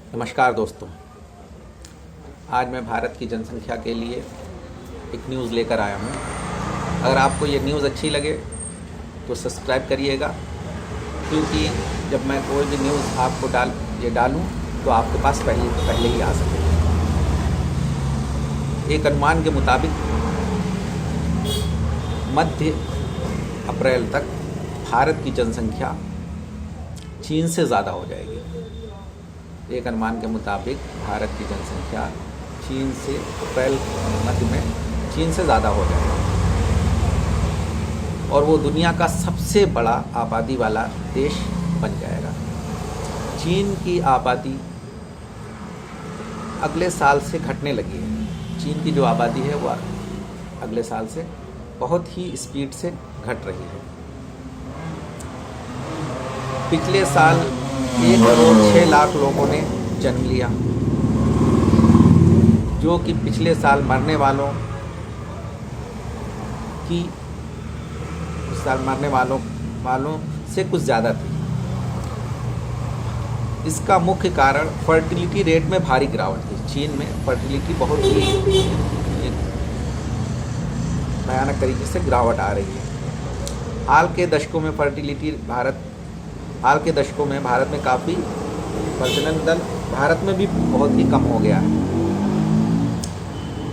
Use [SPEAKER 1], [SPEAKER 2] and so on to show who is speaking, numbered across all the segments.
[SPEAKER 1] नमस्कार दोस्तों। आज मैं भारत की जनसंख्या के लिए एक न्यूज़ लेकर आया हूँ। अगर आपको ये न्यूज़ अच्छी लगे तो सब्सक्राइब करिएगा, क्योंकि जब मैं कोई भी न्यूज़ आपको डालूँ तो आपके पास पहले ही आ सके। एक अनुमान के मुताबिक मध्य अप्रैल तक भारत की जनसंख्या चीन से ज़्यादा हो जाएगी। एक अनुमान के मुताबिक भारत की जनसंख्या चीन से अप्रैल मध्य में चीन से ज़्यादा हो जाएगी और वो दुनिया का सबसे बड़ा आबादी वाला देश बन जाएगा। चीन की आबादी अगले साल से घटने लगी है। चीन की जो आबादी है वो अगले साल से बहुत ही स्पीड से घट रही है। पिछले साल 1,06,00,000 लोगों ने जन्म लिया, जो कि पिछले साल मरने वालों से कुछ ज़्यादा थी। इसका मुख्य कारण फर्टिलिटी रेट में भारी गिरावट थी। चीन में फर्टिलिटी बहुत ही भयानक तरीके से गिरावट आ रही है। हाल के दशकों में भारत में काफ़ी प्रजनन दर भारत में भी बहुत ही कम हो गया है।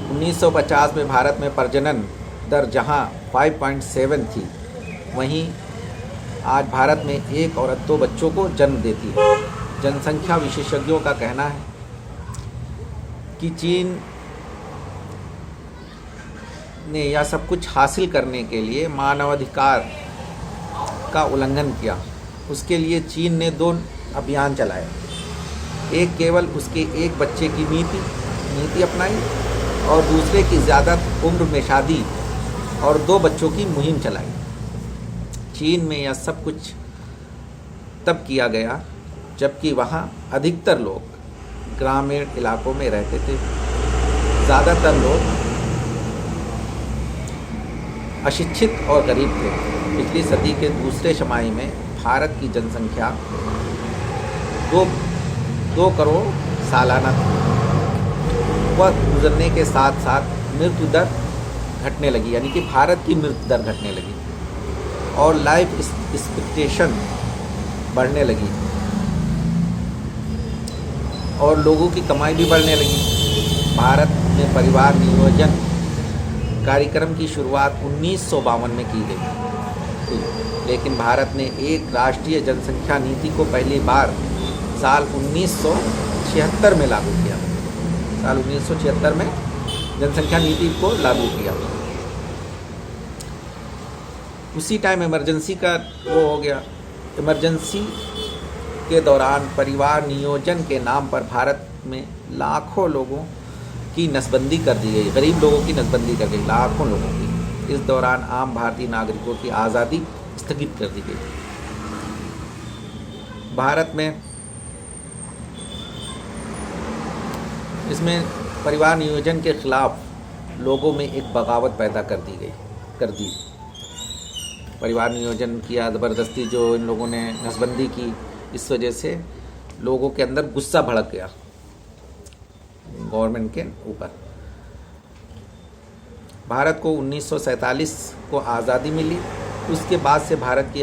[SPEAKER 1] 1950 में भारत में प्रजनन दर जहां 5.7 थी, वहीं आज भारत में एक औरत 2 बच्चों को जन्म देती है। जनसंख्या विशेषज्ञों का कहना है कि चीन ने यह सब कुछ हासिल करने के लिए मानवाधिकार का उल्लंघन किया। उसके लिए चीन ने 2 अभियान चलाए। एक केवल उसके एक बच्चे की नीति अपनाई और दूसरे की ज़्यादा उम्र में शादी और 2 बच्चों की मुहिम चलाई। चीन में यह सब कुछ तब किया गया जबकि वहाँ अधिकतर लोग ग्रामीण इलाकों में रहते थे। ज़्यादातर लोग अशिक्षित और गरीब थे। पिछली सदी के दूसरे छमाही में भारत की जनसंख्या 2 करोड़ सालाना थी। वह गुजरने के साथ साथ मृत्यु दर घटने लगी, यानी कि भारत की मृत्यु दर घटने लगी और लाइफ एक्सपेक्टेशन बढ़ने लगी और लोगों की कमाई भी बढ़ने लगी। भारत में परिवार नियोजन कार्यक्रम की शुरुआत 1952 में की गई थी, लेकिन भारत ने एक राष्ट्रीय जनसंख्या नीति को पहली बार साल 1976 में लागू किया। साल 1976 में जनसंख्या नीति को लागू किया। उसी टाइम इमरजेंसी का वो हो गया। इमरजेंसी के दौरान परिवार नियोजन के नाम पर भारत में लाखों लोगों की नसबंदी कर दी गई। गरीब लोगों की नसबंदी कर गई, लाखों लोगों की। इस दौरान आम भारतीय नागरिकों की आज़ादी स्थगित कर दी गई। भारत में इसमें परिवार नियोजन के खिलाफ लोगों में एक बगावत पैदा कर दी। परिवार नियोजन किया ज़बरदस्ती, जो इन लोगों ने नसबंदी की, इस वजह से लोगों के अंदर गुस्सा भड़क गया गवर्नमेंट के ऊपर। भारत को 1947 को आज़ादी मिली। उसके बाद भारत की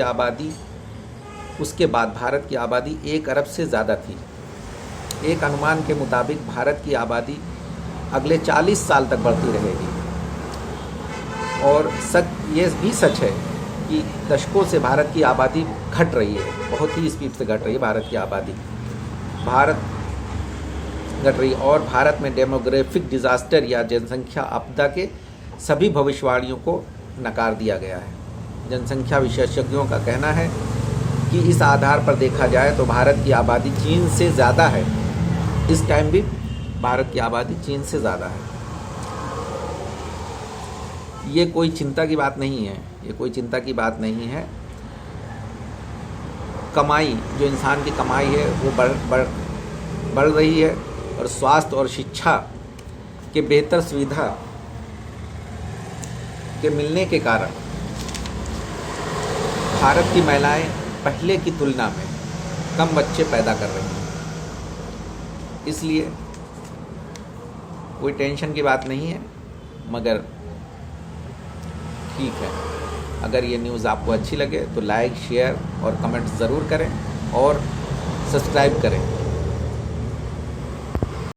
[SPEAKER 1] आबादी 1 अरब से ज़्यादा थी। एक अनुमान के मुताबिक भारत की आबादी अगले 40 साल तक बढ़ती रहेगी। और ये भी सच है कि दशकों से भारत की आबादी घट रही है, बहुत ही स्पीड से घट रही है भारत की आबादी। और भारत में डेमोग्राफिक डिज़ास्टर या जनसंख्या आपदा के सभी भविष्यवाणियों को नकार दिया गया है। जनसंख्या विशेषज्ञों का कहना है कि इस आधार पर देखा जाए तो भारत की आबादी चीन से ज़्यादा है। इस टाइम भी भारत की आबादी चीन से ज़्यादा है। ये कोई चिंता की बात नहीं है। कमाई, जो इंसान की कमाई है वो बढ़ रही है और स्वास्थ्य और शिक्षा के बेहतर सुविधा के मिलने के कारण भारत की महिलाएं पहले की तुलना में कम बच्चे पैदा कर रही हैं। इसलिए कोई टेंशन की बात नहीं है, मगर ठीक है। अगर ये न्यूज़ आपको अच्छी लगे तो लाइक, शेयर और कमेंट ज़रूर करें और सब्सक्राइब करें।